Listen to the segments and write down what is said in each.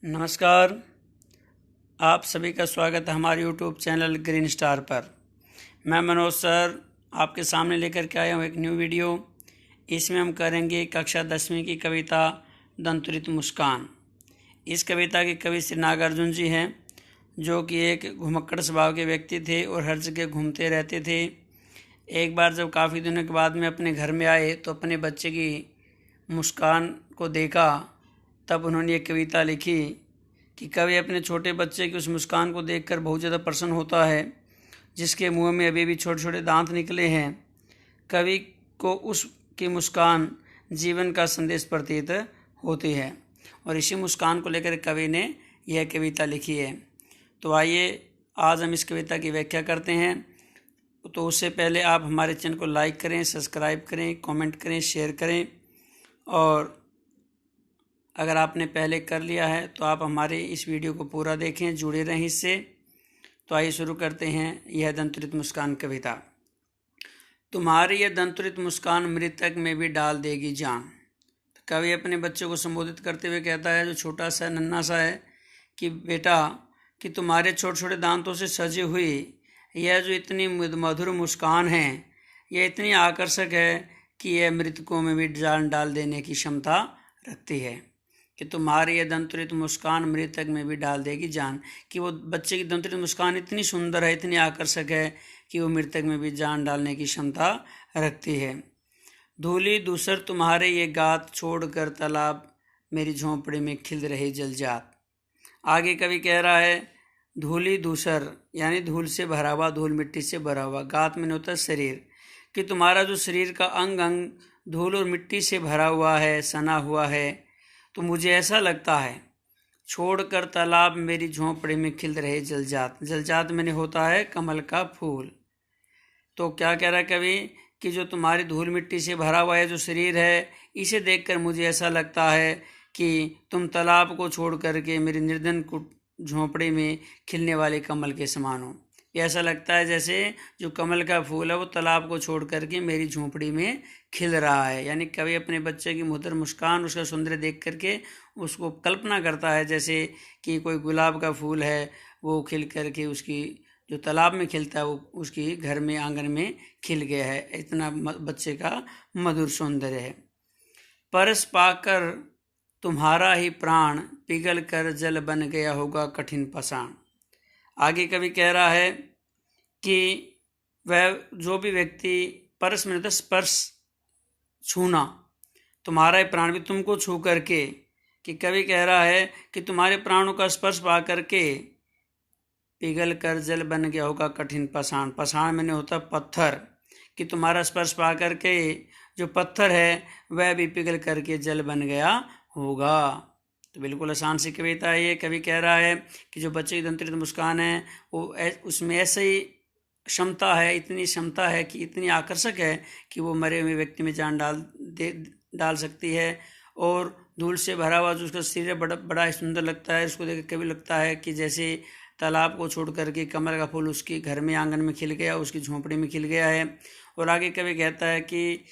नमस्कार। आप सभी का स्वागत है हमारे यूट्यूब चैनल ग्रीन स्टार पर। मैं मनोज सर आपके सामने लेकर के आया हूँ एक न्यू वीडियो। इसमें हम करेंगे कक्षा 10वीं की कविता दंतुरित मुस्कान। इस कविता के कवि श्री नागार्जुन जी हैं, जो कि एक घुमक्कड़ स्वभाव के व्यक्ति थे और हर जगह घूमते रहते थे। एक बार जब काफ़ी दिनों के बाद में अपने घर में आए तो अपने बच्चे की मुस्कान को देखा। तब उन्होंने एक कविता लिखी कि कवि अपने छोटे बच्चे की उस मुस्कान को देखकर बहुत ज़्यादा प्रसन्न होता है, जिसके मुंह में अभी भी छोटे छोटे दांत निकले हैं। कवि को उसकी मुस्कान जीवन का संदेश प्रतीत होती है और इसी मुस्कान को लेकर कवि ने यह कविता लिखी है। तो आइए आज हम इस कविता की व्याख्या करते हैं। तो उससे पहले आप हमारे चैनल को लाइक करें, सब्सक्राइब करें, कमेंट करें, शेयर करें, और अगर आपने पहले कर लिया है तो आप हमारे इस वीडियो को पूरा देखें, जुड़े रहें इससे। तो आइए शुरू करते हैं यह दंतुरित मुस्कान कविता। तुम्हारी यह दंतुरित मुस्कान मृतक में भी डाल देगी जान। तो कवि अपने बच्चे को संबोधित करते हुए कहता है, जो छोटा सा नन्हा सा है, कि बेटा कि तुम्हारे छोटे छोटे दांतों से सजी हुई यह जो इतनी मधुर मुस्कान है, यह इतनी आकर्षक है कि यह मृतकों में भी जान डाल देने की क्षमता रखती है। कि तुम्हारी यह दंतुरित मुस्कान मृतक में भी डाल देगी जान। कि वो बच्चे की दंतुरित मुस्कान इतनी सुंदर है, इतनी आकर्षक है कि वो मृतक में भी जान डालने की क्षमता रखती है। धूली दूसर तुम्हारे ये गात, छोड़कर तालाब मेरी झोंपड़ी में खिल रही जलजात। आगे कवि कह रहा है, धूली दूसर यानी धूल से भरा हुआ, धूल मिट्टी से भरा हुआ, गात में होता है शरीर। कि तुम्हारा जो शरीर का अंग अंग धूल और मिट्टी से भरा हुआ है, सना हुआ है, तो मुझे ऐसा लगता है छोड़कर तालाब मेरी झोंपड़ी में खिल रहे जलजात। जलजात मैंने होता है कमल का फूल। तो क्या कह रहा है कवि कि जो तुम्हारी धूल मिट्टी से भरा हुआ है जो शरीर है, इसे देखकर मुझे ऐसा लगता है कि तुम तालाब को छोड़ करके मेरी निर्धन झोंपड़ी में खिलने वाले कमल के समान हो। ऐसा लगता है जैसे जो कमल का फूल है वो तालाब को छोड़ करके मेरी झोंपड़ी में खिल रहा है। यानी कवि अपने बच्चे की मधुर मुस्कान, उसका सौंदर्य देख करके उसको कल्पना करता है जैसे कि कोई गुलाब का फूल है, वो खिल करके उसकी जो तालाब में खिलता है वो उसकी घर में, आंगन में खिल गया है। इतना बच्चे का मधुर सौंदर्य है। परस पाकर तुम्हारा ही प्राण, पिघल कर जल बन गया होगा कठिन पाषाण। आगे कवि कह रहा है कि वह जो भी व्यक्ति, परस में होता है स्पर्श, छूना, तुम्हारा प्राण भी तुमको छू करके, कि कवि कह रहा है कि तुम्हारे प्राणों का स्पर्श पा करके पिघल कर जल बन गया होगा कठिन पाषाण। पाषाण मैंने होता पत्थर। कि तुम्हारा स्पर्श पा करके जो पत्थर है वह भी पिघल करके जल बन गया होगा। तो बिल्कुल आसान सी कविता है ये। कवि कह रहा है कि जो बच्चे की दंतुरित मुस्कान है वो उसमें ऐसे ही क्षमता है, इतनी क्षमता है कि इतनी आकर्षक है कि वो मरे हुए व्यक्ति में जान डाल सकती है। और धूल से भरा हुआ जो उसका शरीर बड़ा सुंदर लगता है। उसको देख कभी लगता है कि जैसे तालाब को छोड़ करके कमल का फूल उसके घर में, आंगन में खिल गया, उसकी झोंपड़ी में खिल गया है। और आगे कवि कहता है कि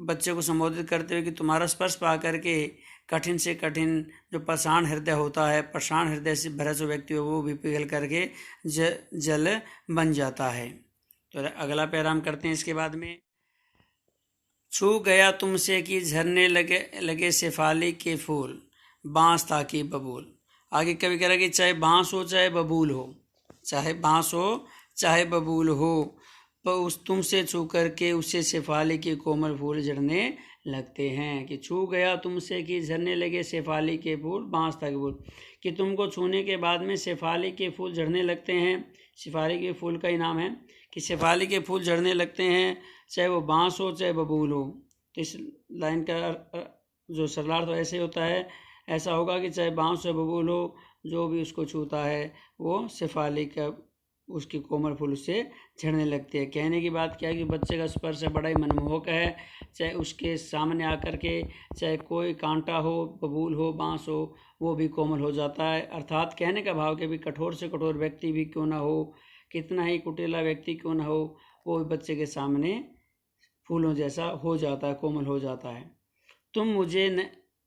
बच्चे को संबोधित करते हुए कि तुम्हारा स्पर्श पा करके कठिन से कठिन जो पाषाण हृदय होता है, पाषाण हृदय से भरा जो व्यक्ति हो वो भी पिघल करके जल बन जाता है। तो अगला पैराम करते हैं इसके बाद में। छू गया तुमसे कि झरने लगे शेफाली के फूल, बांस था कि बबूल। आगे कभी कह रहा है कि चाहे बांस हो चाहे बबूल हो, चाहे बांस हो चाहे बबूल हो, पर उस तुमसे छू करके उससे शेफाली के कोमल फूल झड़ने लगते हैं। कि छू गया तुमसे कि झरने लगे शेफाली के फूल, बांस था कि फूल। कि तुमको छूने के बाद में शेफाली के फूल झड़ने लगते हैं। शेफाली के फूल का ही नाम है कि शेफाली के फूल झड़ने लगते हैं, चाहे वो बांस हो चाहे बबूल हो। तो इस लाइन का जो सरलार्थ ऐसे होता है, ऐसा होगा कि चाहे बांस हो बबूल हो, जो भी उसको छूता है वो शेफाली का उसकी कोमल फूल उससे झड़ने लगती है। कहने की बात क्या है कि बच्चे का स्पर्श बड़ा ही मनमोहक है। चाहे उसके सामने आकर के चाहे कोई कांटा हो, बबूल हो, बांस हो, वो भी कोमल हो जाता है। अर्थात कहने का भाव कि भी कठोर से कठोर व्यक्ति भी क्यों ना हो, कितना ही कुटिला व्यक्ति क्यों ना हो, वो बच्चे के सामने फूलों जैसा हो जाता है, कोमल हो जाता है। तुम मुझे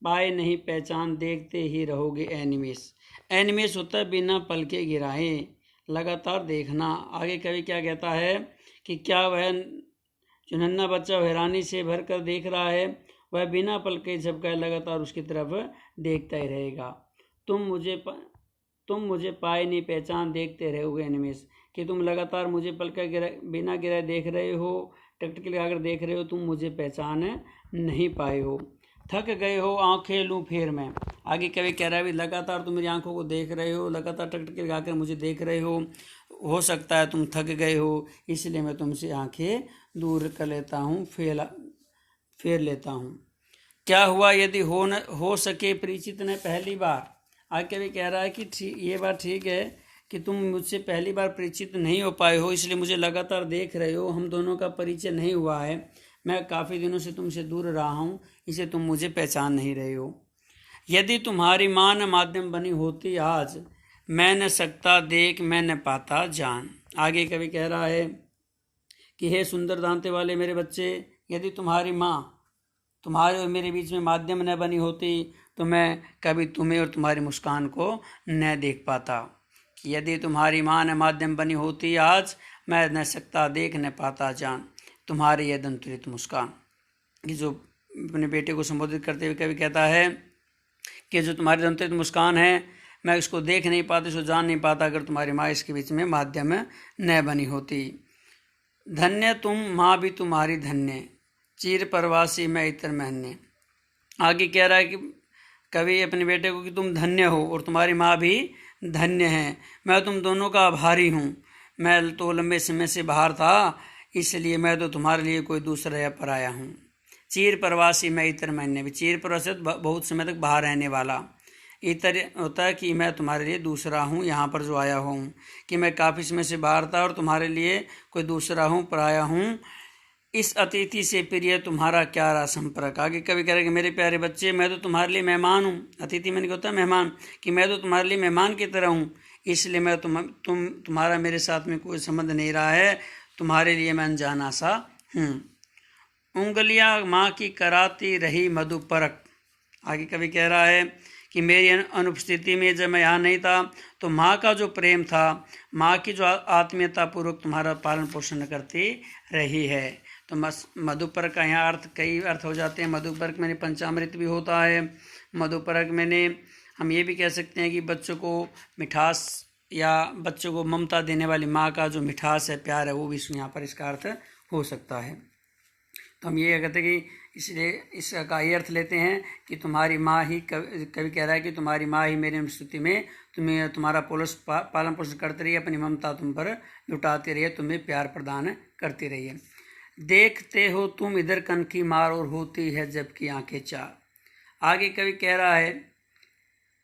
पाए नहीं पहचान देखते ही रहोगे एनिमेस। एनिमेस होता है बिना पलके गिराए, लगातार देखना। आगे कवि क्या कहता है कि क्या वह जो नन्हा बच्चा हैरानी से भर कर देख रहा है, वह बिना पलके झपकाए लगातार उसकी तरफ देखता ही रहेगा। तुम मुझे पाए नहीं पहचान देखते रहोगे एनिमेस, कि तुम लगातार मुझे बिना गिराए देख रहे हो, टकटकी लगाकर देख रहे हो, तुम मुझे पहचान नहीं पाए हो। थक गए हो आंखें लूं फिर मैं। आगे कभी कह रहा है लगातार तुम मेरी आंखों को देख रहे हो, लगातार टकटकी लगाकर मुझे देख रहे हो सकता है तुम थक गए हो, इसलिए मैं तुमसे आंखें दूर कर लेता हूँ, फेर लेता हूँ। क्या हुआ यदि हो सके परिचित न पहली बार। आगे कभी कह रहा है कि ये बात ठीक है कि तुम मुझसे पहली बार परिचित नहीं हो पाए हो, इसलिए मुझे लगातार देख रहे हो, हम दोनों का परिचय नहीं हुआ है, मैं काफ़ी दिनों से तुमसे दूर रहा हूँ, इसे तुम मुझे पहचान नहीं रहे हो। यदि तुम्हारी माँ न माध्यम बनी होती आज, मैं न सकता देख मैं न पाता जान। आगे कभी कह रहा है कि हे सुंदर दांते वाले मेरे बच्चे, यदि तुम्हारी माँ तुम्हारे और मेरे बीच में माध्यम न बनी होती तो मैं कभी तुम्हें और तुम्हारी मुस्कान को न देख पाता। यदि तुम्हारी माँ न माध्यम बनी होती आज, मैं न सकता देख न पाता जान तुम्हारी यह दंतुरित मुस्कान। कि जो अपने बेटे को संबोधित करते हुए कभी कहता है कि जो तुम्हारी दंतुरित मुस्कान है, मैं इसको देख नहीं पाता, इसको जान नहीं पाता अगर तुम्हारी माँ इसके बीच में माध्यम न बनी होती। धन्य तुम माँ भी तुम्हारी धन्य, चीर परवासी मैं इतर महन्य। आगे कह रहा है कि कवि अपने बेटे को कि तुम धन्य हो और तुम्हारी माँ भी धन्य है, मैं तुम दोनों का आभारी हूँ। मैं तो लंबे समय से बाहर था, इसलिए मैं तो तुम्हारे लिए कोई दूसरा या पराया हूँ। चीर प्रवासी मैं इतर महन्य, भी चीर प्रवासी बहुत समय तक बाहर रहने वाला, इतर होता है कि मैं तुम्हारे लिए दूसरा हूँ, यहाँ पर जो आया हूँ, कि मैं काफ़ी समय से बाहर था और तुम्हारे लिए कोई दूसरा हूँ, पराया हूँ। इस अतिथि से प्रिय तुम्हारा क्या रहा संपर्क। आगे कभी कह रहे कि मेरे प्यारे बच्चे, मैं तो तुम्हारे लिए मेहमान हूँ। अतिथि मैंने होता है मेहमान, कि मैं तो तुम्हारे लिए मेहमान की तरह हूँ, इसलिए मैं तुम्हारा मेरे साथ में कोई संबंध नहीं रहा है, तुम्हारे लिए मैं अनजाना सा हूँ। उंगलियाँ माँ की कराती रही मधुपरक। आगे कभी कह रहा है कि मेरी अनुपस्थिति में जब मैं यहाँ नहीं था तो माँ का जो प्रेम था, माँ की जो आत्मीयता पूर्वक तुम्हारा पालन पोषण करती रही है। तो मधुपरक का यहाँ कई अर्थ हो जाते हैं। मधुपरक मैंने पंचामृत भी होता है। मधुपरक मैंने हम ये भी कह सकते हैं कि बच्चों को मिठास या बच्चों को ममता देने वाली माँ का जो मिठास है, प्यार है, वो भी यहाँ पर इसका अर्थ हो सकता है। तो हम ये कहते हैं कि इसलिए इसका ये अर्थ लेते हैं कि तुम्हारी माँ ही, कवि कह रहा है कि तुम्हारी माँ ही मेरी अनुपस्थिति में तुम्हारा पालन पोषण करती रही, अपनी ममता तुम पर लुटाती रही है, तुम्हें प्यार प्रदान करती रही है। देखते हो तुम इधर कनखी मार और होती है जबकि आंखें चार। आगे कवि कह रहा है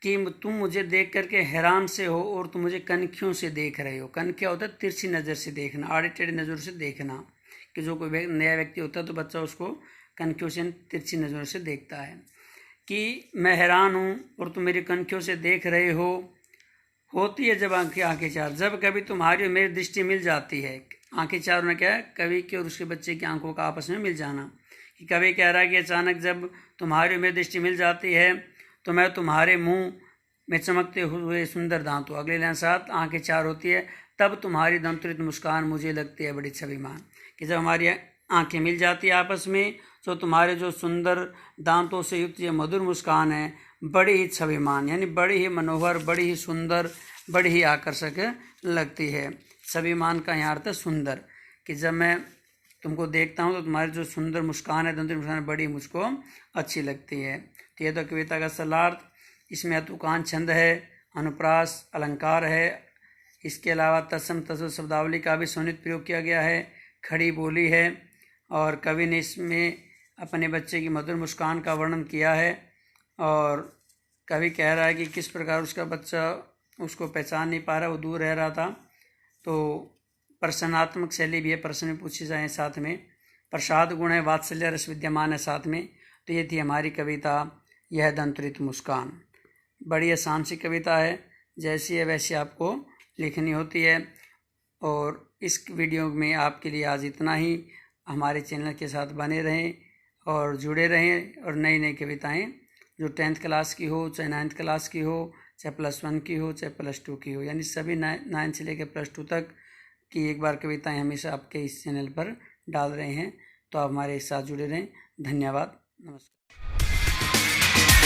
कि तुम मुझे देख करके हैरान से हो और तुम मुझे कनखियों से देख रहे हो। कनखिया होता है तिरछी नज़र से देखना, आड़े टेढ़े नज़र से देखना, कि जो कोई नया व्यक्ति होता है तो बच्चा उसको कनखियों से तिरछी नज़रों से देखता है। कि मैं हैरान हूँ और तुम मेरी कनखियों से देख रहे हो, होती है जब आंखें चार, जब कभी तुम्हारी और मेरी दृष्टि मिल जाती है। आंखें चार में क्या है, कवि की और उसके बच्चे की आंखों का आपस में मिल जाना। कि कवि कह रहा है कि अचानक जब तुम्हारी और मेरी दृष्टि मिल जाती है तो मैं तुम्हारे मुंह में चमकते हुए सुंदर दांतों, अगले लाइन साथ आंखें चार होती है, तब तुम्हारी दंतुरित मुस्कान मुझे लगती है बड़ी छविमान। कि जब हमारी आंखें मिल जाती है आपस में तो तुम्हारे जो सुंदर दांतों से युक्त ये मधुर मुस्कान है, बड़ी ही छविमान, यानी बड़ी ही मनोहर, बड़ी ही सुंदर, बड़ी ही आकर्षक लगती है। छविमान का यहाँ अर्थ सुंदर, कि जब मैं तुमको देखता हूँ तो तुम्हारी जो सुंदर मुस्कान है, दंतुरित मुस्कान बड़ी मुझको अच्छी लगती है। तो ये तो कविता का सरलार्थ। इसमें अतुकान छंद है, अनुप्रास अलंकार है, इसके अलावा तत्सम तत्सम शब्दावली का भी सुनित प्रयोग किया गया है, खड़ी बोली है, और कवि ने इसमें अपने बच्चे की मधुर मुस्कान का वर्णन किया है। और कवि कह रहा है कि किस प्रकार उसका बच्चा उसको पहचान नहीं पा रहा, वो दूर रह रहा था। तो प्रश्नात्मक शैली भी है, प्रश्न पूछे जाए साथ में, प्रसाद गुण है, वात्सल्य रस विद्यमान है साथ में। तो ये थी हमारी कविता यह दंतुरित मुस्कान। बड़ी आसान सी कविता है, जैसी है वैसी आपको लिखनी होती है। और इस वीडियो में आपके लिए आज इतना ही। हमारे चैनल के साथ बने रहें और जुड़े रहें और नई नई कविताएं जो 10th क्लास की हो, चाहे 9th क्लास की हो, चाहे +1 की हो, चाहे +2 की हो, यानी सभी 9 से लेकर +2 तक की एक बार कविताएं हमेशा आपके इस चैनल पर डाल रहे हैं। तो आप हमारे साथ जुड़े रहें। धन्यवाद। नमस्कार।